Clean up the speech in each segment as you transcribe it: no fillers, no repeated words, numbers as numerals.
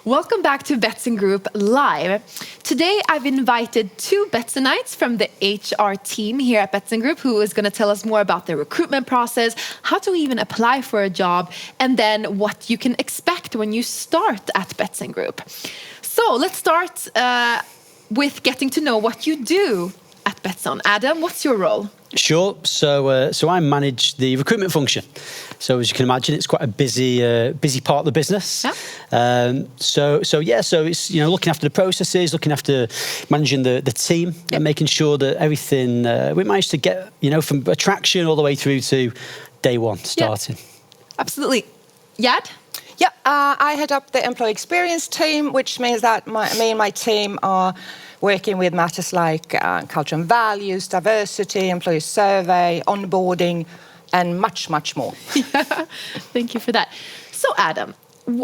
Welcome back to Betsson Group Live. Today I've invited two Betssonites from the HR team here at Betsson Group who is going to tell us more about the recruitment process, how to even apply for a job, and then what you can expect when you start at Betsson Group. So let's start with getting to know what you do at Betsson. Adam, what's your role? Sure. So I manage the recruitment function. So as you can imagine, it's quite a busy part of the business. Yeah. So it's looking after the processes, looking after managing the team, Yep. and making sure that everything we managed to get from attraction all the way through to day one starting. Yeah. Absolutely. Gerd? Yeah, I head up the employee experience team, which means that me and my team are working with matters like culture and values, diversity, employee survey, onboarding, and much, much more. Yeah, thank you for that. So Adam,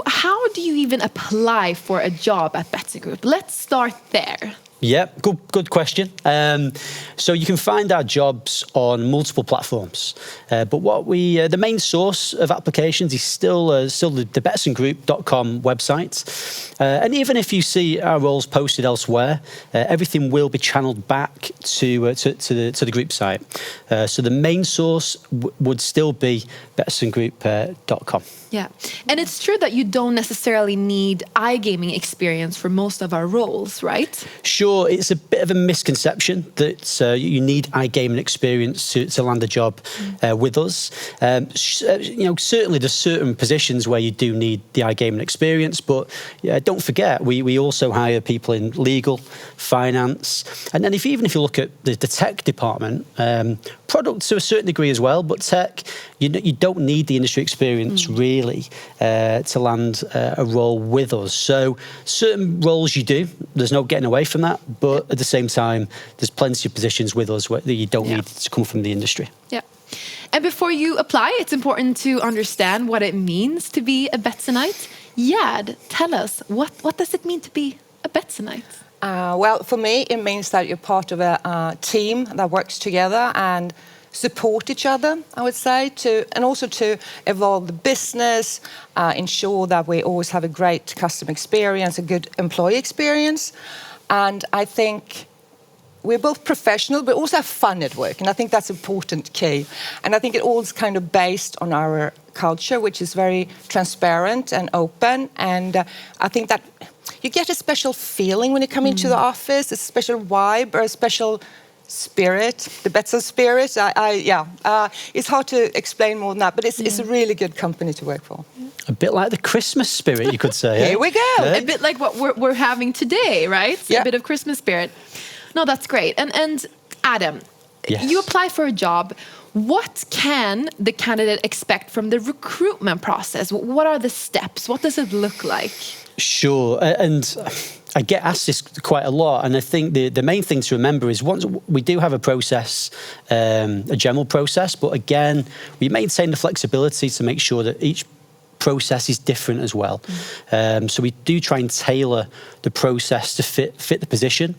how do you even apply for a job at Betsson Group? Let's start there. Yeah, good question. So you can find our jobs on multiple platforms, but the main source of applications is still the betssongroup.com website. And even if you see our roles posted elsewhere, everything will be channeled back to the group site. So the main source would still be betssongroup.com. Yeah, and it's true that you don't necessarily need iGaming experience for most of our roles, right? Sure, it's a bit of a misconception that you need iGaming experience to land a job with us. Certainly there's certain positions where you do need the iGaming experience, but don't forget, we also hire people in legal, finance, and then if you look at the tech department, product to a certain degree as well, but tech, you don't need the industry experience really to land a role with us. So certain roles you do, there's no getting away from that, but at the same time, there's plenty of positions with us where you don't need to come from the industry. Yeah. And before you apply, it's important to understand what it means to be a Betssonite. Gerd, tell us, what does it mean to be a Betssonite? Well, for me, it means that you're part of a team that works together and support each other, I would say, and also to evolve the business, ensure that we always have a great customer experience, a good employee experience. And I think we're both professional, but also have fun at work. And I think that's an important key. And I think it all is kind of based on our culture, which is very transparent and open. And I think that you get a special feeling when you come into the office, a special vibe or a special spirit, the Betsson spirit. It's hard to explain more than that, but it's a really good company to work for. A bit like the Christmas spirit, you could say. Here we go. A bit like what we're having today, right? Yeah. A bit of Christmas spirit. No, that's great. And Adam, Yes. You apply for a job. What can the candidate expect from the recruitment process? What are the steps? What does it look like? Sure, and I get asked this quite a lot, and I think the main thing to remember is once we do have a process, a general process, but again, we maintain the flexibility to make sure that each process is different as well. So we do try and tailor the process to fit the position.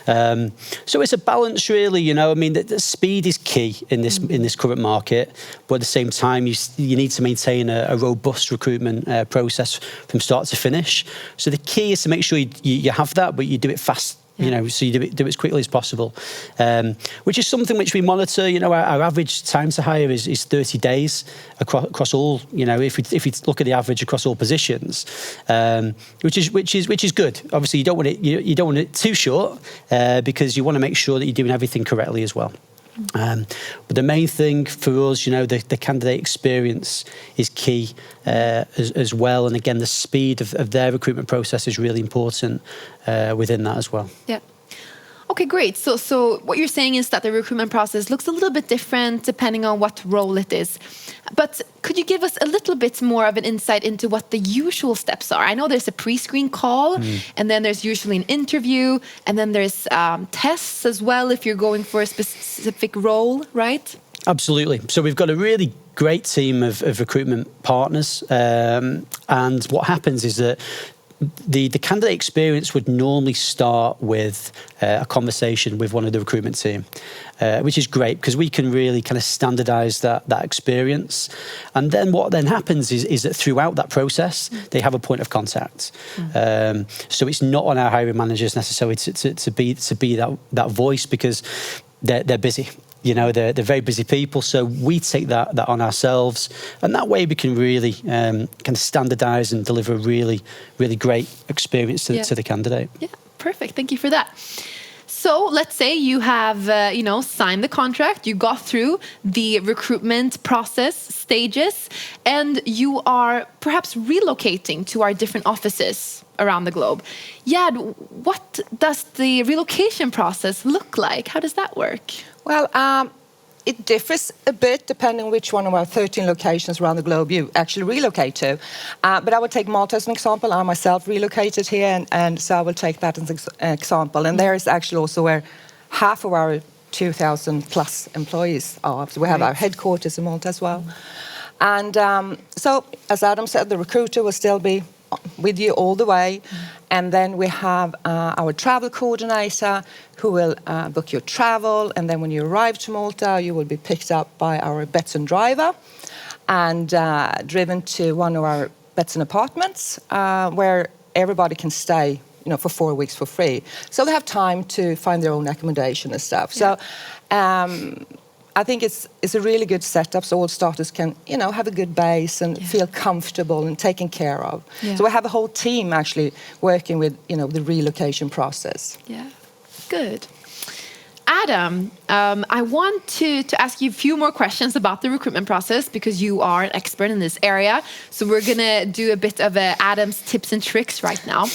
So it's a balance, really. I mean, the speed is key in this current market, but at the same time, you need to maintain a robust recruitment process from start to finish. So the key is to make sure you have that, but you do it fast. So you do it as quickly as possible, which is something which we monitor. Our average time to hire is 30 days across all. If we look at the average across all positions, which is good. Obviously, you don't want it too short because you want to make sure that you're doing everything correctly as well. But the main thing for us, the candidate experience is key as well. And again, the speed of their recruitment process is really important within that as well. Yeah. Okay, great. So what you're saying is that the recruitment process looks a little bit different depending on what role it is. But could you give us a little bit more of an insight into what the usual steps are? I know there's a pre-screen call, and then there's usually an interview, and then there's tests as well if you're going for a specific role, right? Absolutely. So we've got a really great team of recruitment partners, and what happens is that the candidate experience would normally start with a conversation with one of the recruitment team, which is great because we can really kind of standardise that experience. And then what then happens is that throughout that process, they have a point of contact. So it's not on our hiring managers necessarily to be that voice, because they're busy. You know, they're very busy people, so we take that on ourselves, and that way we can really kind of standardise and deliver a really, really great experience to the candidate. Yeah, perfect. Thank you for that. So let's say you have, signed the contract, you got through the recruitment process stages, and you are perhaps relocating to our different offices around the globe. Gerd, what does the relocation process look like? How does that work? Well, it differs a bit depending on which one of our 13 locations around the globe you actually relocate to. But I would take Malta as an example. I myself relocated here, and so I will take that as an example. And there is actually also where half of our 2,000 plus employees are. So we have our headquarters in Malta as well. And so, as Adam said, the recruiter will still be with you all the way. And then we have our travel coordinator who will book your travel. And then when you arrive to Malta, you will be picked up by our Betsson driver and driven to one of our Betsson apartments where everybody can stay, for 4 weeks for free. So they have time to find their own accommodation and stuff. Yeah. So I think it's a really good setup, so all starters can, have a good base and feel comfortable and taken care of. Yeah. So we have a whole team actually working with, the relocation process. Yeah, good. Adam, I want to ask you a few more questions about the recruitment process, because you are an expert in this area. So we're going to do a bit of Adam's tips and tricks right now.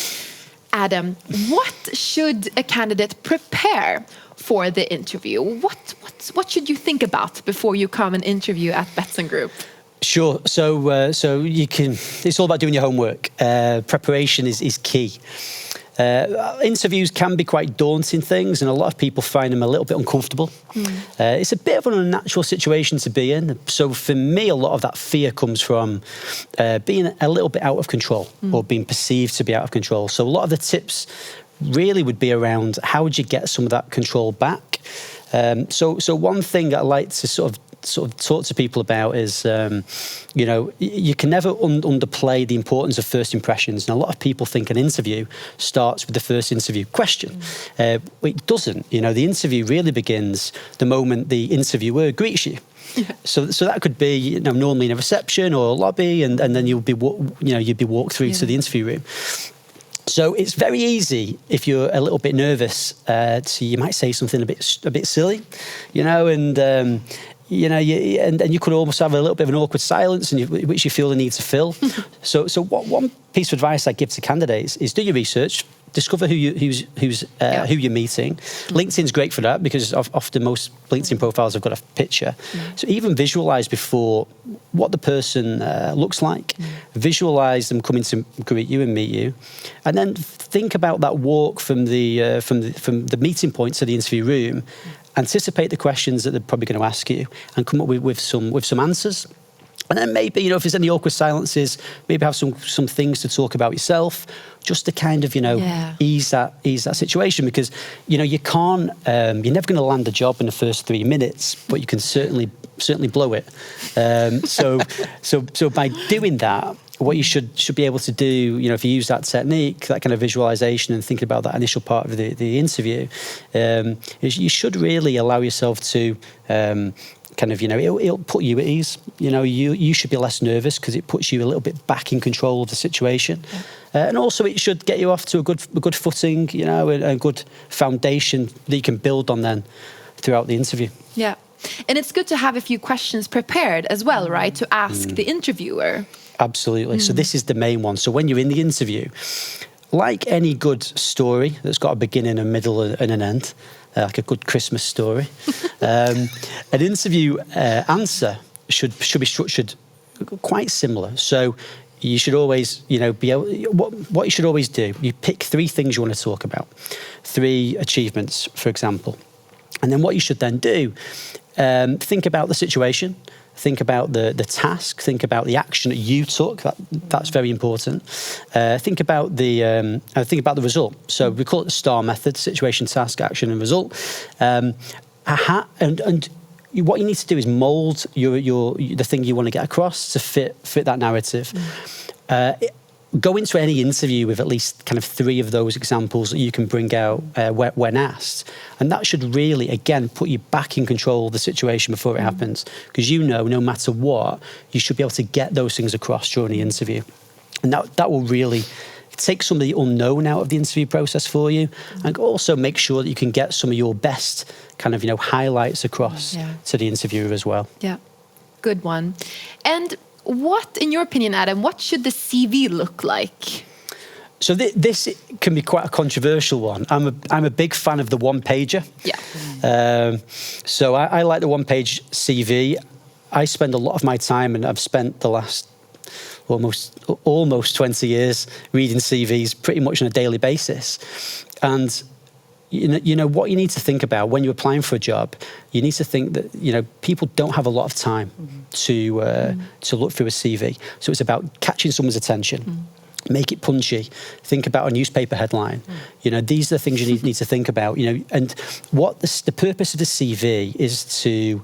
Adam, what should a candidate prepare for the interview? What should you think about before you come and interview at Betsson Group? Sure. So you can. It's all about doing your homework. Preparation is key. Interviews can be quite daunting things, and a lot of people find them a little bit uncomfortable. It's a bit of an unnatural situation to be in. So for me, a lot of that fear comes from being a little bit out of control or being perceived to be out of control. So a lot of the tips really would be around how would you get some of that control back. So one thing I like to sort of talk to people about is, you can never underplay the importance of first impressions. And a lot of people think an interview starts with the first interview question. It doesn't. The interview really begins the moment the interviewer greets you. Yeah. So that could be, normally in a reception or a lobby, and then you'd be walked through to the interview room. So it's very easy if you're a little bit nervous. You might say something a bit silly, and you could almost have a little bit of an awkward silence, which you feel the need to fill. So one piece of advice I give to candidates is do your research, discover who you're meeting. LinkedIn's great for that, because often most LinkedIn profiles have got a picture. So even visualize before what the person looks like. Visualize them coming to greet you and meet you, and then think about that walk from the meeting point to the interview room. Anticipate the questions that they're probably going to ask you, and come up with some answers. And then maybe, if there's any awkward silences, maybe have some things to talk about yourself, just to kind of, ease that situation. Because, you can't, you're never going to land a job in the first 3 minutes, but you can certainly blow it. So by doing that, what you should be able to do, if you use that technique, that kind of visualization and thinking about that initial part of the interview, is you should really allow yourself to it'll put you at ease. You should be less nervous because it puts you a little bit back in control of the situation. And also it should get you off to a good footing, a good foundation that you can build on then throughout the interview. Yeah. And it's good to have a few questions prepared as well, right? To ask the interviewer. Absolutely. So this is the main one. So when you're in the interview, like any good story that's got a beginning, a middle and an end, like a good Christmas story, an interview answer should be structured quite similar. So you should always, be able. What you should always do, you pick 3 things you want to talk about, 3 achievements, for example, and then what you should then do, think about the situation. think about the task, think about the action that you took. That's very important. Think about the result. So we call it the STAR method: situation, task, action, and result. And what you need to do is mould the thing you want to get across to fit that narrative. Go into any interview with at least kind of 3 of those examples that you can bring out when asked. And that should really, again, put you back in control of the situation before it happens. Because no matter what, you should be able to get those things across during the interview. And that will really take some of the unknown out of the interview process for you, and also make sure that you can get some of your best kind of, highlights across to the interviewer as well. Yeah, good one. And what, in your opinion, Adam, what should the CV look like? So this can be quite a controversial one. I'm a big fan of the one-pager. Yeah. So I like the one-page CV. I spend a lot of my time, and I've spent the last almost 20 years reading CVs pretty much on a daily basis. And what you need to think about when you're applying for a job, you need to think that people don't have a lot of time to look through a CV. So it's about catching someone's attention. Make it punchy. Think about a newspaper headline. These are the things you need to think about. And what the purpose of the CV is to,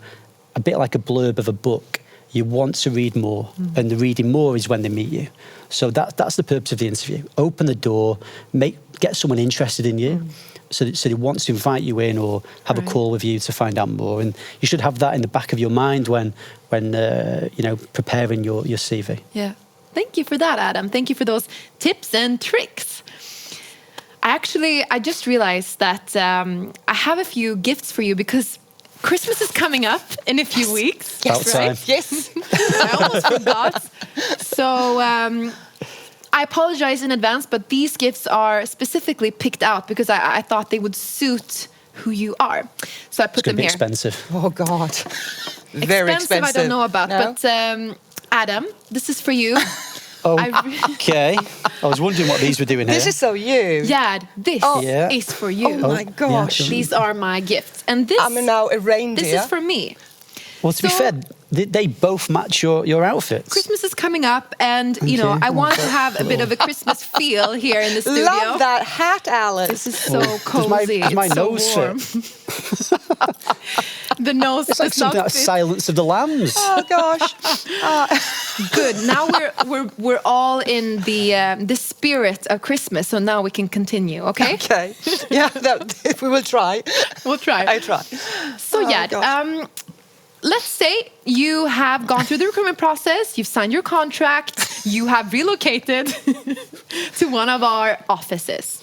a bit like a blurb of a book. You want to read more, and the reading more is when they meet you. So that's the purpose of the interview. Open the door, get someone interested in you, so they want to invite you in or have a call with you to find out more. And you should have that in the back of your mind when preparing your CV. Yeah. Thank you for that, Adam. Thank you for those tips and tricks. I just realized that I have a few gifts for you, because Christmas is coming up in a few weeks. Yes, right? Yes. I almost forgot. So I apologize in advance, but these gifts are specifically picked out because I thought they would suit who you are. So I put them here. It's going to be expensive. Oh, God. Very expensive. I don't know about, no? but Adam, this is for you. Okay. I was wondering what these were doing here. This is so you. Gerd, this is for you. Oh, my gosh. Yeah. These are my gifts. And this, I'm now a reindeer. this is for me. Well, to be fair, they both match your outfits. Christmas is coming up, and I want to have a bit of a Christmas feel here in the studio. Love that hat, Alice. This is so cozy. Does my it's so nose warm. fit? The nose It's like does not something like fit. Silence of the Lambs. Oh, gosh. Good. Now we're all in the spirit of Christmas, so now we can continue. Okay. Okay. Yeah, we will try. We'll try. I try. So Gerd, let's say you have gone through the recruitment process, you've signed your contract, you have relocated to one of our offices.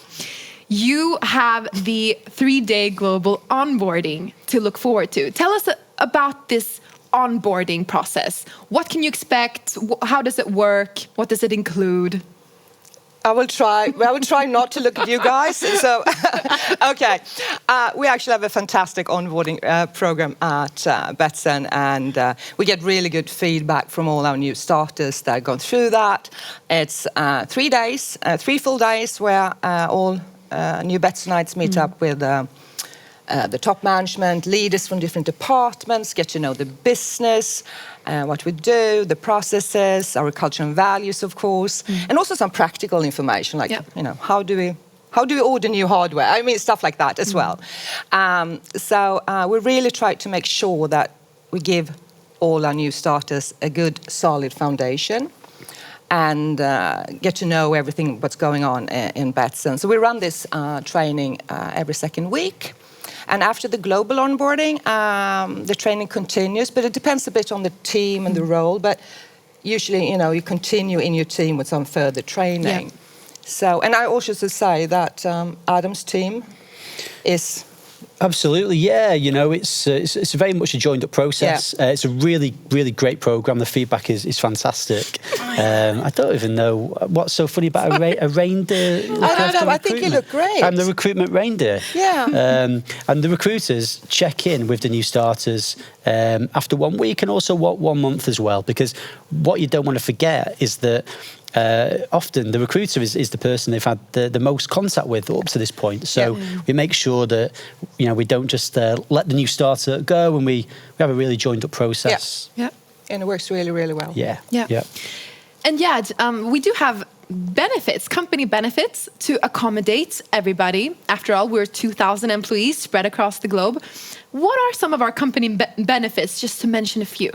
You have the 3-day global onboarding to look forward to. Tell us about this onboarding process. What can you expect? How does it work? What does it include? I will try not to look at you guys. So, okay. We actually have a fantastic onboarding program at Betsson, and we get really good feedback from all our new starters that have gone through that. It's 3 days, 3 full days where all new Betssonites meet up with the top management, leaders from different departments, get to know the business, what we do, the processes, our culture and values, of course, and also some practical information, like how do we order new hardware? I mean, stuff like that as well. So we really try to make sure that we give all our new starters a good, solid foundation, and get to know everything what's going on in Betsson. So we run this training every second week. And after the global onboarding, the training continues, but it depends a bit on the team and the role. But usually, you continue in your team with some further training. Yeah. So, and I also should say that Adam's team is... Absolutely, yeah. It's very much a joined-up process. Yeah. It's a really, really great program. The feedback is fantastic. I don't even know what's so funny about a reindeer. I don't know. I think you look great. I'm the recruitment reindeer. Yeah. And the recruiters check in with the new starters after 1 week and also 1 month as well, because what you don't want to forget is that often the recruiter is the person they've had the most contact with up to this point. So we make sure that we don't just let the new starter go, and we have a really joined up process. Yeah. and it works really, really well. Yeah. And we do have benefits, company benefits to accommodate everybody. After all, we're 2,000 employees spread across the globe. What are some of our company benefits, just to mention a few?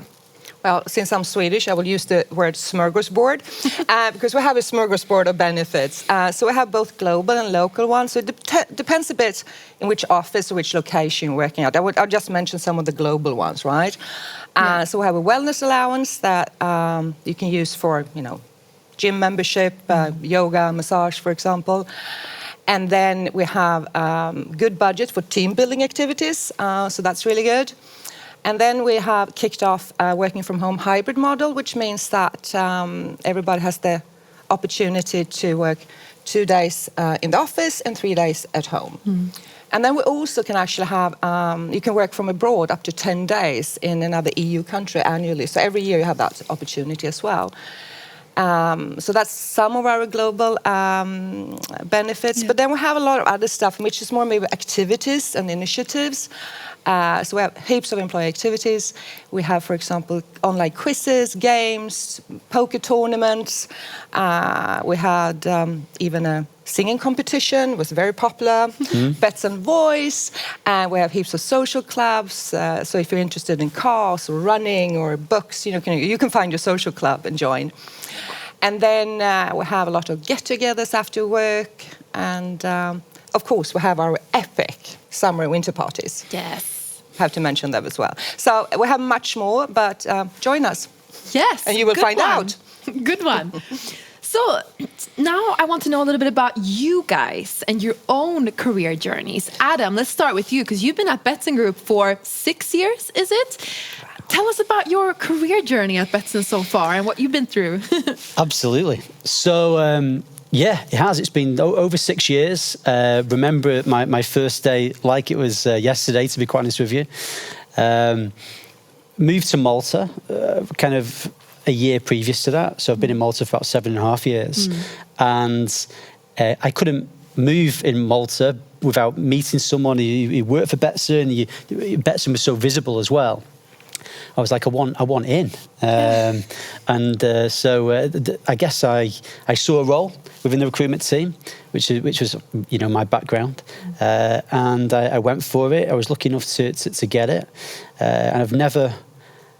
Well, since I'm Swedish, I will use the word smörgåsbord because we have a smörgåsbord of benefits. So we have both global and local ones. So it depends a bit in which office or which location you're working at. I'll just mention some of the global ones, right? So we have a wellness allowance that you can use for, gym membership, yoga, massage, for example. And then we have good budget for team building activities. So that's really good. And then we have kicked off a working from home hybrid model, which means that everybody has the opportunity to work 2 days in the office and 3 days at home. And then we also can actually have, you can work from abroad up to 10 days in another EU country annually. So every year you have that opportunity as well. So that's some of our global benefits. But then we have a lot of other stuff, which is more maybe activities and initiatives. So we have heaps of employee activities. We have, for example, online quizzes, games, poker tournaments. We had even a singing competition. It was very popular. Betsson Voice. And we have heaps of social clubs. So if you're interested in cars or running or books, you can find your social club and join. And then we have a lot of get-togethers after work. And, of course, we have our epic summer and winter parties. Yes. Have to mention them as well. So we have much more, but join us. Yes. And you will find out. Good one. So now I want to know a little bit about you guys and your own career journeys. Adam, let's start with you because you've been at Betsson Group for 6 years, is it? Tell us about your career journey at Betsson so far and what you've been through. Absolutely. So, it has. It's been over 6 years. Remember my first day like it was yesterday, to be quite honest with you. Moved to Malta kind of a year previous to that. So I've been in Malta for about 7.5 years. And I couldn't move in Malta without meeting someone who worked for Betsson. Betsson was so visible as well. I was like, I want in. So I guess I saw a role within the recruitment team, which was my background, and I went for it. I was lucky enough to get it, and I've never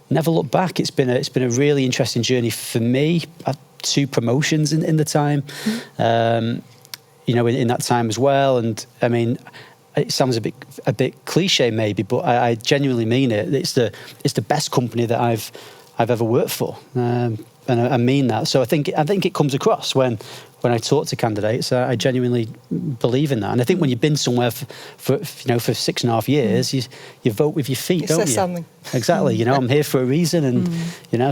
looked back. It's been a really interesting journey for me. I had 2 promotions in the time, in that time as well. And I mean, it sounds a bit cliche maybe, but I genuinely mean it. It's the best company that I've ever worked for, and I mean that. So I think it comes across when I talk to candidates. I genuinely believe in that, and I think when you've been somewhere for 6.5 years, you vote with your feet, don't you? Something. Exactly. I'm here for a reason, and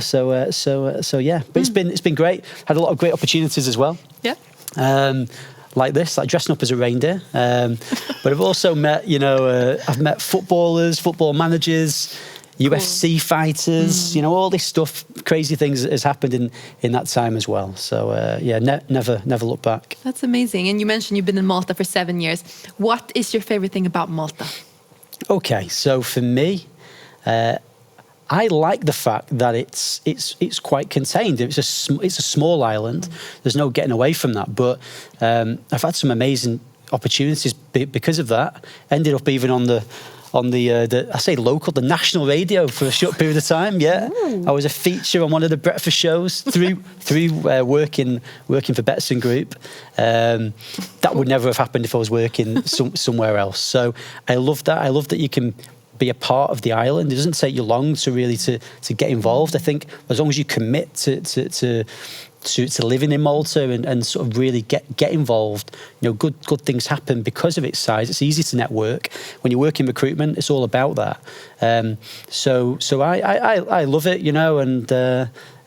so yeah. But it's been great. Had a lot of great opportunities as well. Yeah. Like this, like dressing up as a reindeer. But I've also met, I've met footballers, football managers, UFC fighters, all this stuff, crazy things has happened in that time as well. So, never look back. That's amazing. And you mentioned you've been in Malta for 7 years. What is your favorite thing about Malta? Okay, so for me, I like the fact that it's quite contained. It's a small island. There's no getting away from that. But I've had some amazing opportunities because of that. Ended up even on the the national radio for a short period of time. Yeah, I was a feature on one of the breakfast shows through working for Betsson Group. That would never have happened if I was working somewhere else. So I love that. I love that you can be a part of the island. It doesn't take you long to really to get involved. I think as long as you commit to living in Malta and sort of really get involved, good things happen because of its size. It's easy to network. When you work in recruitment, it's all about that. So I love it,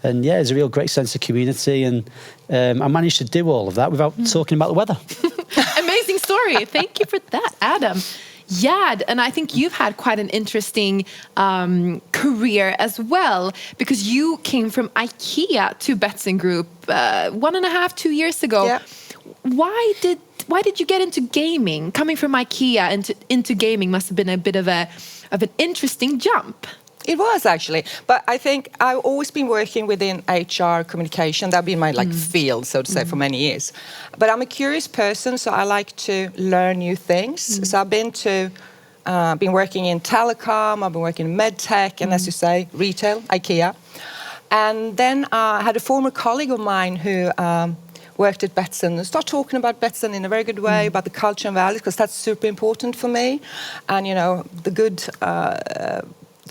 and yeah, there's a real great sense of community, and I managed to do all of that without talking about the weather. Amazing story. Thank you for that, Adam. Yeah, and I think you've had quite an interesting career as well, because you came from IKEA to Betsson Group 1.5, 2 years ago. Yeah. Why did you get into gaming? Coming from IKEA into gaming must have been a bit of an interesting jump. It was actually, but I think I've always been working within HR communication. That's been my field, so to say, for many years. But I'm a curious person, so I like to learn new things. So I've been working in telecom, I've been working in medtech, and as you say, retail, IKEA. And then I had a former colleague of mine who worked at Betsson and started talking about Betsson in a very good way, about the culture and values, because that's super important for me. And, you know, the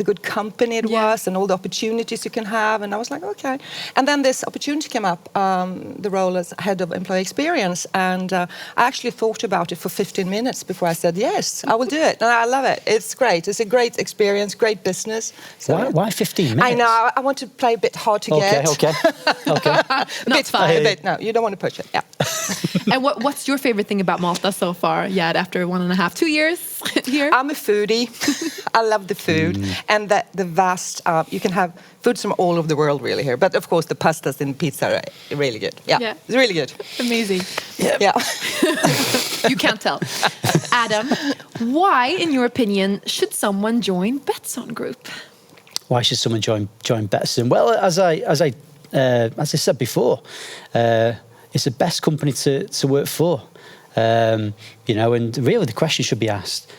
good company it was and all the opportunities you can have. And I was like, okay. And then this opportunity came up, the role as head of employee experience. And I actually thought about it for 15 minutes before I said, yes, I will do it. And I love it. It's great. It's a great experience, great business. So Why 15 minutes? I know. I want to play a bit hard to get. Okay. A bit. No, you don't want to push it. Yeah. And what's your favorite thing about Malta so far? Yeah, after 1.5, 2 years here? I'm a foodie. I love the food. And the vast, you can have foods from all over the world really here. But of course the pastas and pizza are really good. Yeah. It's really good. Amazing. Yeah. You can't tell. Adam, why, in your opinion, should someone join Betsson Group? Why should someone join Betsson? Well, as I said before, it's the best company to work for. You know, and really the question should be asked,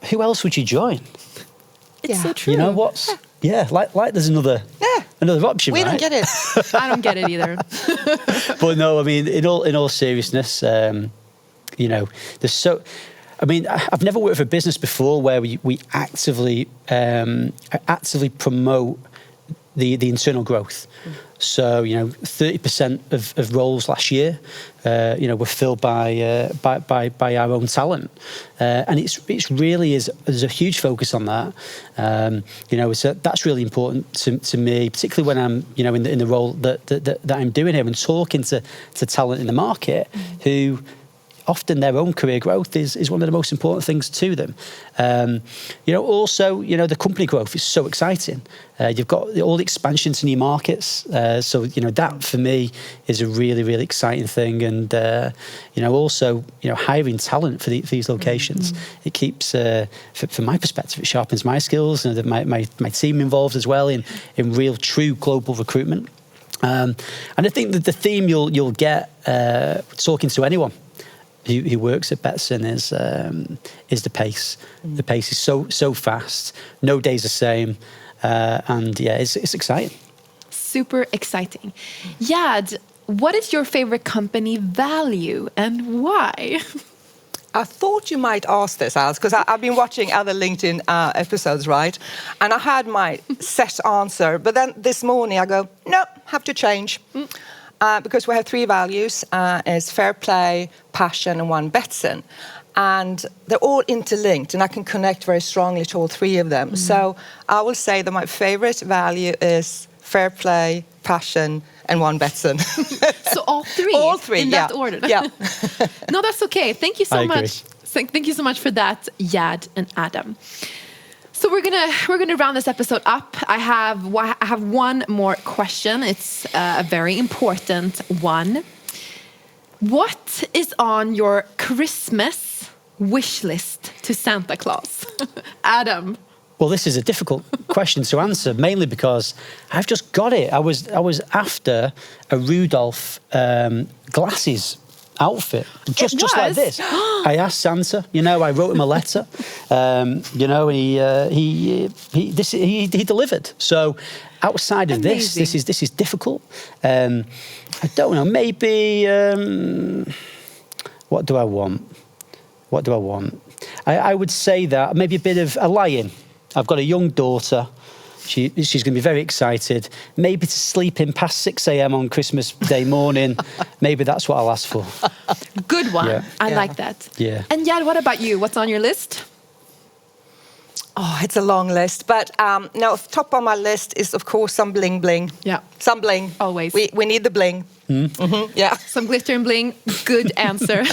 who else would you join? It's so true. You know what's like there's another option. We right? don't get it. I don't get it either. But no, I mean, in all seriousness, you know, there's so. I mean, I've never worked for a business before where we actively promote the internal growth. So, you know, 30% of roles last year, you know, were filled by our own talent, and it's really there's a huge focus on that. You know, that's really important to me, particularly when I'm, you know, in the role that I'm doing here and talking to talent in the market who. Often their own career growth is one of the most important things to them. You know, also, you know, the company growth is so exciting. You've got all the expansion to new markets. So, you know, that for me is a really, really exciting thing. And, you know, also, you know, hiring talent for these locations, it keeps, from my perspective, it sharpens my skills and my team involved as well in real, true global recruitment. And I think that the theme you'll get talking to anyone who works at Betsson is the pace. The pace is so fast. No day's the same, and it's exciting. Super exciting. Gerd, what is your favorite company value and why? I thought you might ask this, Alice, because I've been watching other LinkedIn episodes, right? And I had my set answer, but then this morning I go, no, have to change. Because we have 3 values, is fair play, passion, and one Betsson. And they're all interlinked, and I can connect very strongly to all 3 of them. So I will say that my favorite value is fair play, passion, and one Betsson. So all 3? All 3, in that order? Yeah. No, that's okay. Thank you so I much. Thank you so much for that, Gerd and Adam. So we're gonna round this episode up. I have one more question. It's a very important one. What is on your Christmas wish list to Santa Claus, Adam? Well, this is a difficult question to answer, mainly because I've just got it. I was after a Rudolph glasses outfit, just like this. I asked Santa, you know, I wrote him a letter, you know, and he delivered. So outside of this is difficult. I don't know, maybe, what do I want? I would say that maybe a bit of a lion. I've got a young daughter. She's going to be very excited. Maybe to sleep in past 6 a.m. on Christmas Day morning. Maybe that's what I'll ask for. Good one. Yeah. I like that. Yeah. And Gerd, what about you? What's on your list? Oh, it's a long list. But now, top on my list is, of course, some bling bling. Yeah. Some bling. Always. We need the bling. Yeah. Some glitter and bling. Good answer.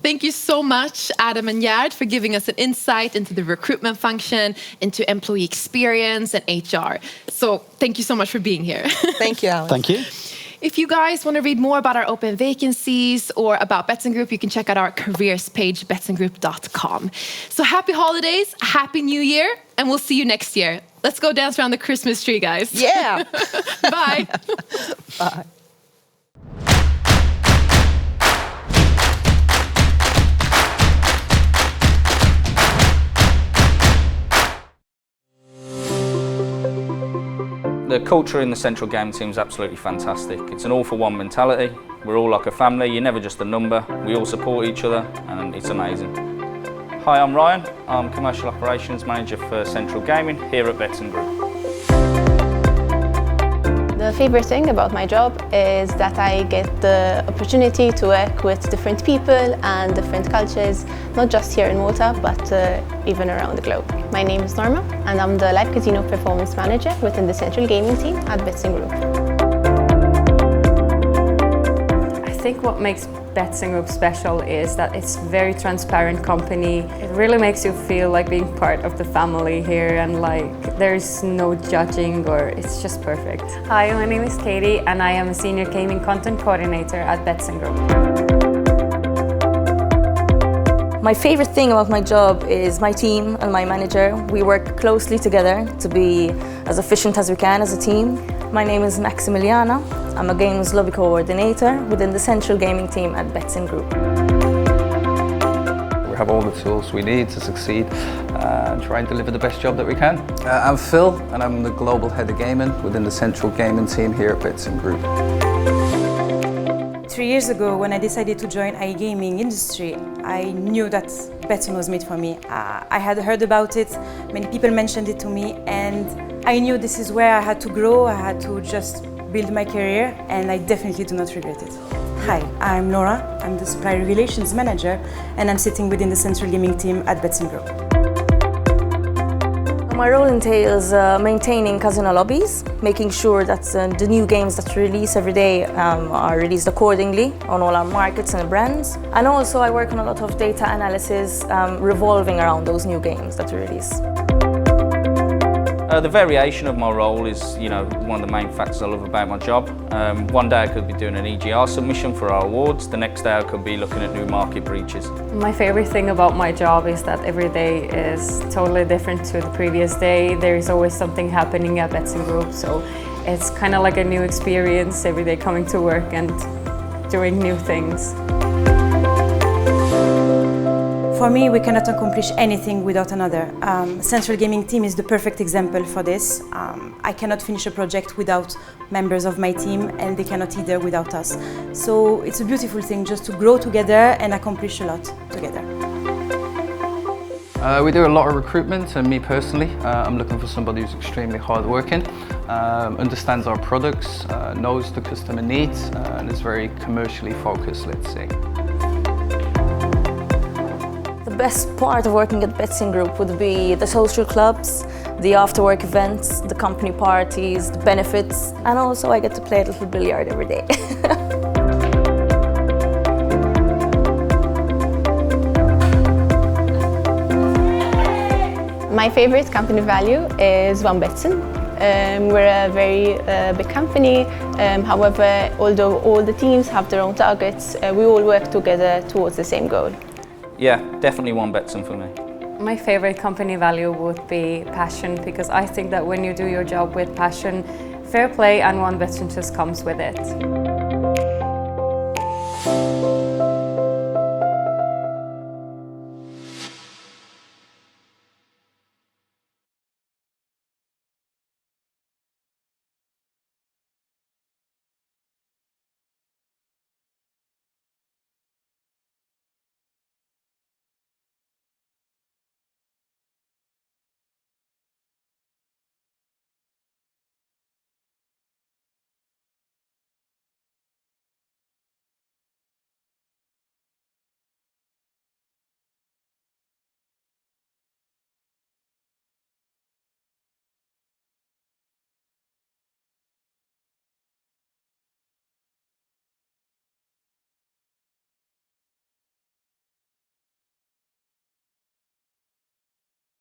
Thank you so much, Adam and Gerd, for giving us an insight into the recruitment function, into employee experience and HR. So thank you so much for being here. Thank you, Alice. Thank you. If you guys want to read more about our open vacancies or about Betsson Group, you can check out our careers page, betssongroup.com. So happy holidays, happy new year, and we'll see you next year. Let's go dance around the Christmas tree, guys. Yeah. Bye. Bye. The culture in the central game team is absolutely fantastic. It's an all-for-one mentality. We're all like a family. You're never just a number. We all support each other, and it's amazing. Hi, I'm Ryan. I'm Commercial Operations Manager for Central Gaming here at Betsson Group. The favorite thing about my job is that I get the opportunity to work with different people and different cultures, not just here in Malta, but even around the globe. My name is Norma, and I'm the Live Casino Performance Manager within the Central Gaming team at Betsson Group. I think what makes Betsson Group special is that it's a very transparent company. It really makes you feel like being part of the family here, and like there's no judging, or it's just perfect. Hi, my name is Katie and I am a Senior Gaming Content Coordinator at Betsson Group. My favorite thing about my job is my team and my manager. We work closely together to be as efficient as we can as a team. My name is Maximiliana. I'm a Games Lobby Coordinator within the Central Gaming team at Betsson Group. We have all the tools we need to succeed and try and deliver the best job that we can. I'm Phil, and I'm the Global Head of Gaming within the Central Gaming team here at Betsson Group. 3 years ago, when I decided to join iGaming industry, I knew that Betsson was made for me. I had heard about it, many people mentioned it to me, and I knew this is where I had to grow, I had to just build my career, and I definitely do not regret it. Hi, I'm Laura, I'm the Supplier Relations Manager, and I'm sitting within the Central Gaming team at Betsson Group. My role entails maintaining casino lobbies, making sure that the new games that we release every day are released accordingly on all our markets and brands. And also I work on a lot of data analysis revolving around those new games that we release. The variation of my role is, one of the main factors I love about my job. One day I could be doing an EGR submission for our awards, the next day I could be looking at new market breaches. My favorite thing about my job is that every day is totally different to the previous day. There is always something happening at Betsson Group, so it's kind of like a new experience every day coming to work and doing new things. For me, we cannot accomplish anything without another. Central Gaming team is the perfect example for this. I cannot finish a project without members of my team, and they cannot either without us. So it's a beautiful thing just to grow together and accomplish a lot together. We do a lot of recruitment, and me personally, I'm looking for somebody who's extremely hardworking, understands our products, knows the customer needs, and is very commercially focused, let's say. The best part of working at Betsson Group would be the social clubs, the after-work events, the company parties, the benefits, and also I get to play a little billiard every day. My favorite company value is One Betsson. We're a very big company. However, although all the teams have their own targets, we all work together towards the same goal. Yeah, definitely One Betsson for me. My favorite company value would be passion, because I think that when you do your job with passion, fair play and One Betsson just comes with it.